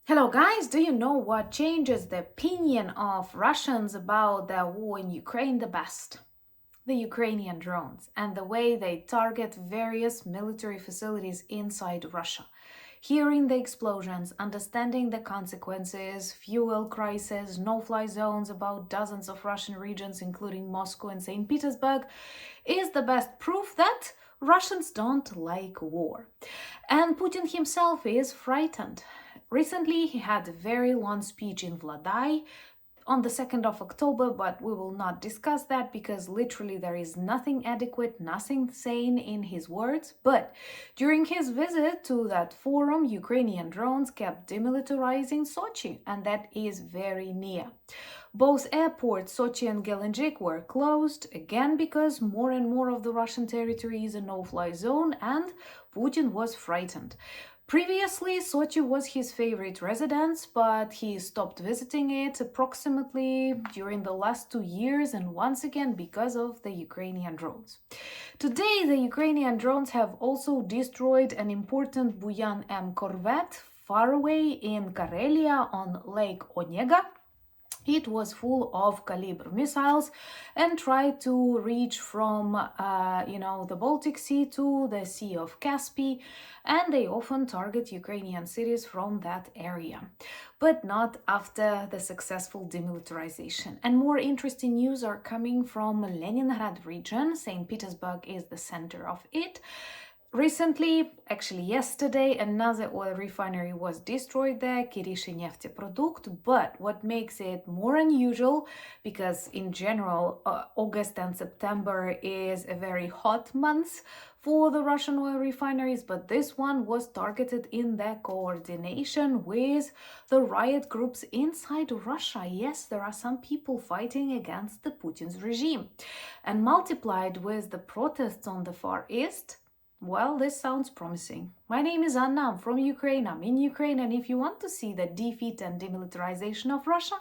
Hello guys, do you know what changes the opinion of Russians about the war in Ukraine the best? The Ukrainian drones and the way they target various military facilities inside Russia. Hearing the explosions, understanding the consequences, fuel crisis, no-fly zones about dozens of Russian regions including Moscow and St. Petersburg is the best proof that Russians don't like war. And Putin himself is frightened. Recently, he had a very long speech in Vladai on the 2nd of October, but we will not discuss that because literally there is nothing adequate, nothing sane in his words. But during his visit to that forum, Ukrainian drones kept demilitarizing Sochi, and that is very near. Both airports, Sochi and Gelendzhik, were closed, again because more and more of the Russian territory is a no-fly zone, and Putin was frightened. Previously, Sochi was his favorite residence, but he stopped visiting it approximately during the last 2 years, and once again because of the Ukrainian drones. Today, the Ukrainian drones have also destroyed an important Buyan-M corvette far away in Karelia on Lake Onega. It was full of Kalibr missiles and tried to reach from, the Baltic Sea to the Sea of Caspian, and they often target Ukrainian cities from that area, but not after the successful demilitarization. And more interesting news are coming from Leningrad region. St. Petersburg is the center of it. Recently, actually yesterday, another oil refinery was destroyed there, Karelia. But what makes it more unusual, because in general, August and September is a very hot month for the Russian oil refineries, but this one was targeted in their coordination with the riot groups inside Russia. Yes, there are some people fighting against the Putin's regime. And multiplied with the protests on the Far East, well, this sounds promising. My name is Anna, I'm from Ukraine, I'm in Ukraine, and if you want to see the defeat and demilitarization of Russia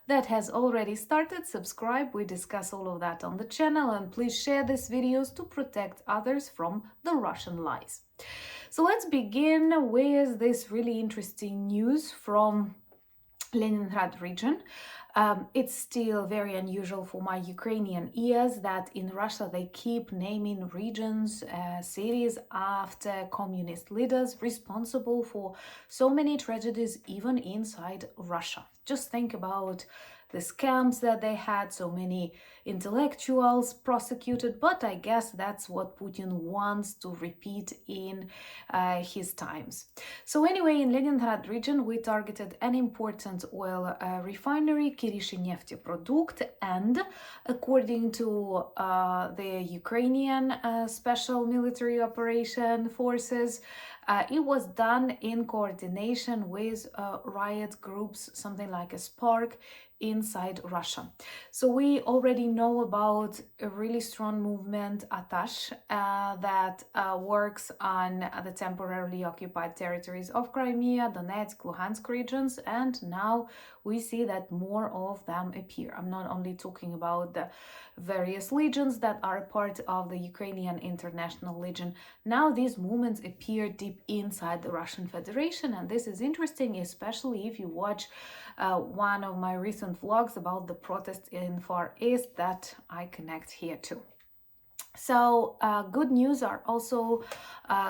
that has already started, subscribe, we discuss all of that on the channel, and please share these videos to protect others from the Russian lies. So let's begin with this really interesting news from Leningrad region. It's still very unusual for my Ukrainian ears that in Russia they keep naming regions, cities after communist leaders responsible for so many tragedies even inside Russia. Just think about the scams that they had, so many intellectuals prosecuted, but I guess that's what Putin wants to repeat in his times. So anyway, in Leningrad region, we targeted an important oil refinery, Karelia, and according to the Ukrainian special military operation forces, it was done in coordination with riot groups, something like a Spark, inside Russia. So we already know about a really strong movement, Atash, that works on the temporarily occupied territories of Crimea, Donetsk, Luhansk regions, and now we see that more of them appear. I'm not only talking about the various legions that are part of the Ukrainian International Legion. Now these movements appear deep inside the Russian Federation, and this is interesting, especially if you watch one of my recent vlogs about the protests in Far East that I connect here to. So good news are also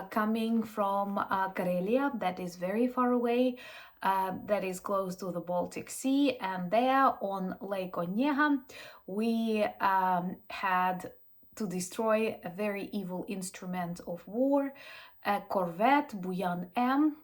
coming from Karelia, that is very far away, that is close to the Baltic Sea, and there on Lake Onega we had to destroy a very evil instrument of war, a corvette, Buyan-M.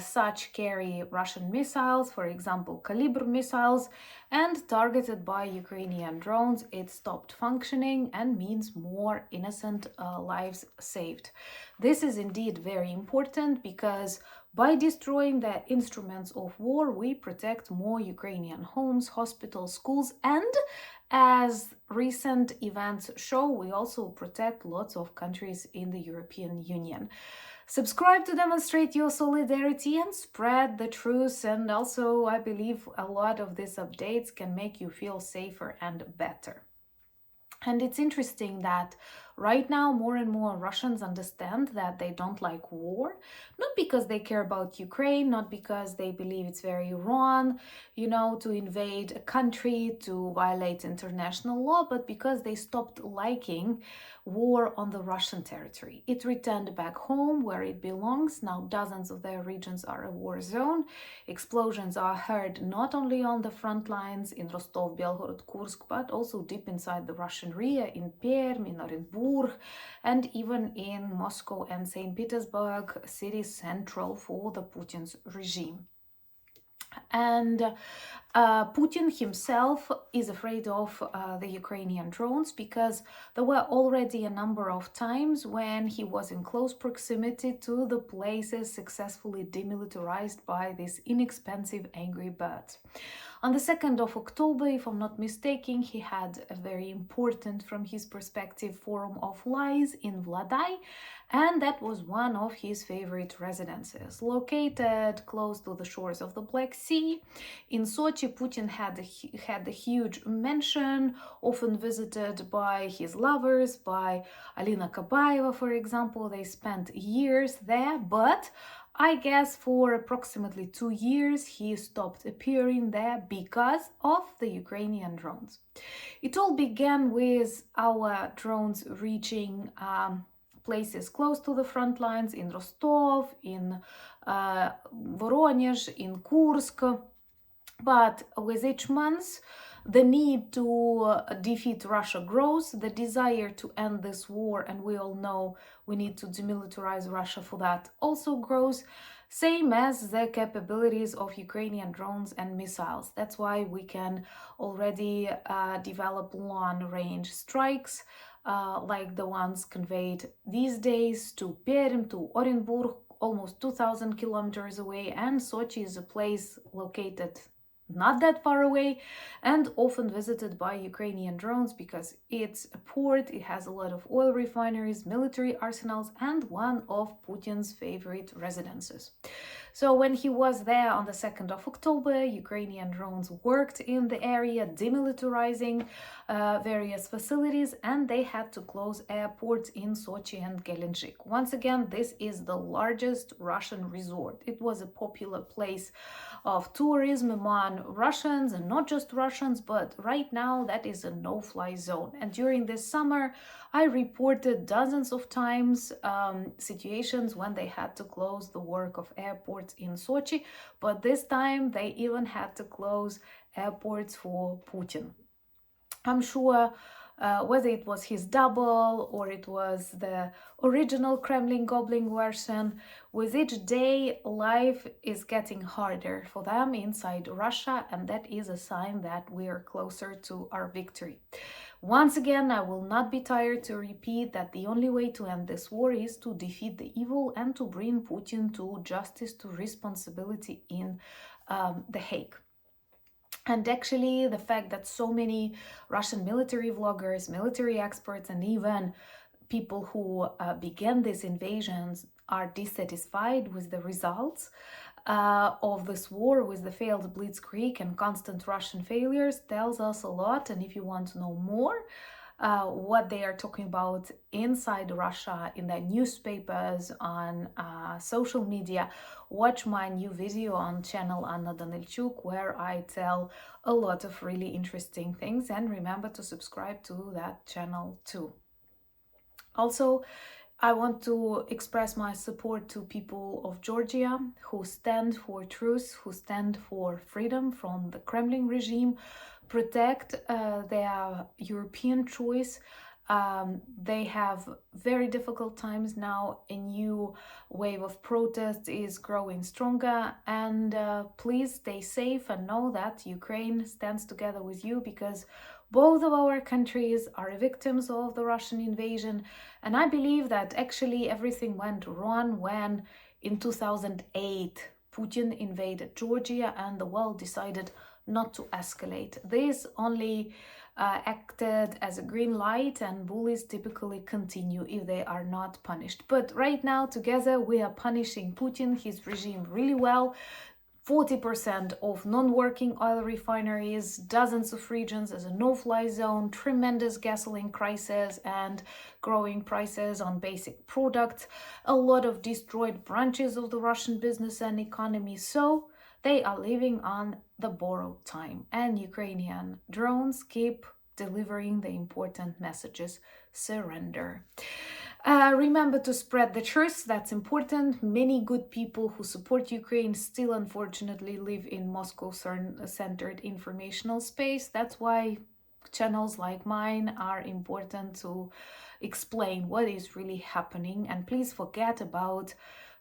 Such carry Russian missiles, for example, Kalibr missiles, and targeted by Ukrainian drones, it stopped functioning and means more innocent lives saved. This is indeed very important because by destroying the instruments of war, we protect more Ukrainian homes, hospitals, schools, and as recent events show, we also protect lots of countries in the European Union. Subscribe to demonstrate your solidarity and spread the truth. And also, I believe a lot of these updates can make you feel safer and better. And it's interesting that Right now, more and more Russians understand that they don't like war, not because they care about Ukraine, not because they believe it's very wrong, to invade a country, to violate international law, but because they stopped liking war on the Russian territory. It returned back home where it belongs. Now dozens of their regions are a war zone. Explosions are heard not only on the front lines in Rostov, Belgorod, Kursk, but also deep inside the Russian rear in Perm, in Orenburg, and even in Moscow and St. Petersburg, cities central for the Putin's regime. And Putin himself is afraid of the Ukrainian drones because there were already a number of times when he was in close proximity to the places successfully demilitarized by these inexpensive angry birds. On the 2nd of October, if I'm not mistaken, he had a very important, from his perspective, Forum of Lies in Vladai, and that was one of his favorite residences. Located close to the shores of the Black Sea, in Sochi, Putin had a huge mansion, often visited by his lovers, by Alina Kabaeva, for example. They spent years there, but I guess for approximately 2 years he stopped appearing there because of the Ukrainian drones. It all began with our drones reaching places close to the front lines in Rostov, in Voronezh, in Kursk. But with each month, the need to defeat Russia grows, the desire to end this war, and we all know we need to demilitarize Russia for that, also grows, same as the capabilities of Ukrainian drones and missiles. That's why we can already develop long-range strikes like the ones conveyed these days to Perm, to Orenburg, almost 2,000 kilometers away, and Sochi is a place located not that far away and often visited by Ukrainian drones because it's a port, it has a lot of oil refineries, military arsenals, and one of Putin's favorite residences. So when he was there on the 2nd of October, Ukrainian drones worked in the area, demilitarizing various facilities, and they had to close airports in Sochi and Gelendzhik. Once again, this is the largest Russian resort. It was a popular place of tourism among Russians, and not just Russians, but right now that is a no-fly zone. And during this summer, I reported dozens of times situations when they had to close the work of airports in Sochi, but this time they even had to close airports for Putin. I'm sure whether it was his double or it was the original Kremlin Goblin version, with each day life is getting harder for them inside Russia, and that is a sign that we are closer to our victory. Once again, I will not be tired to repeat that the only way to end this war is to defeat the evil and to bring Putin to justice, to responsibility in The Hague. And actually, the fact that so many Russian military vloggers, military experts, and even people who began these invasions are dissatisfied with the results of this war, with the failed blitzkrieg and constant Russian failures, tells us a lot. And if you want to know more, what they are talking about inside Russia, in their newspapers, on social media, watch my new video on channel Anna Danilchuk, where I tell a lot of really interesting things, and remember to subscribe to that channel too. Also, I want to express my support to people of Georgia who stand for truth, who stand for freedom from the Kremlin regime, protect their European choice. They have very difficult times now. A new wave of protests is growing stronger, and please stay safe and know that Ukraine stands together with you, because both of our countries are victims of the Russian invasion. And I believe that actually everything went wrong when in 2008 Putin invaded Georgia and the world decided not to escalate. This only acted as a green light, and bullies typically continue if they are not punished. But right now, together, we are punishing Putin, his regime, really well. 40% of non-working oil refineries, dozens of regions as a no-fly zone, tremendous gasoline crisis and growing prices on basic products, a lot of destroyed branches of the Russian business and economy. So they are living on the borrowed time, and Ukrainian drones keep delivering the important messages: surrender. Remember to spread the truth, that's important. Many good people who support Ukraine still unfortunately live in Moscow-centered informational space. That's why channels like mine are important to explain what is really happening. And please forget about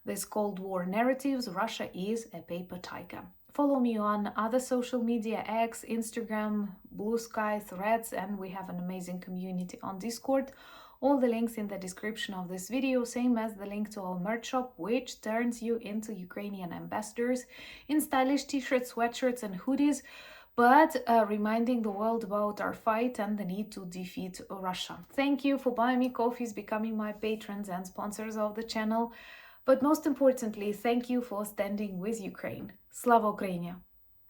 this Cold War narratives. Russia is a paper tiger. Follow me on other social media, X, Instagram, Blue Sky, Threads, and we have an amazing community on Discord. All the links in the description of this video, same as the link to our merch shop, which turns you into Ukrainian ambassadors in stylish t-shirts, sweatshirts, and hoodies, but reminding the world about our fight and the need to defeat Russia. Thank you for buying me coffees, becoming my patrons and sponsors of the channel. But most importantly, thank you for standing with Ukraine. Slava Ukraini!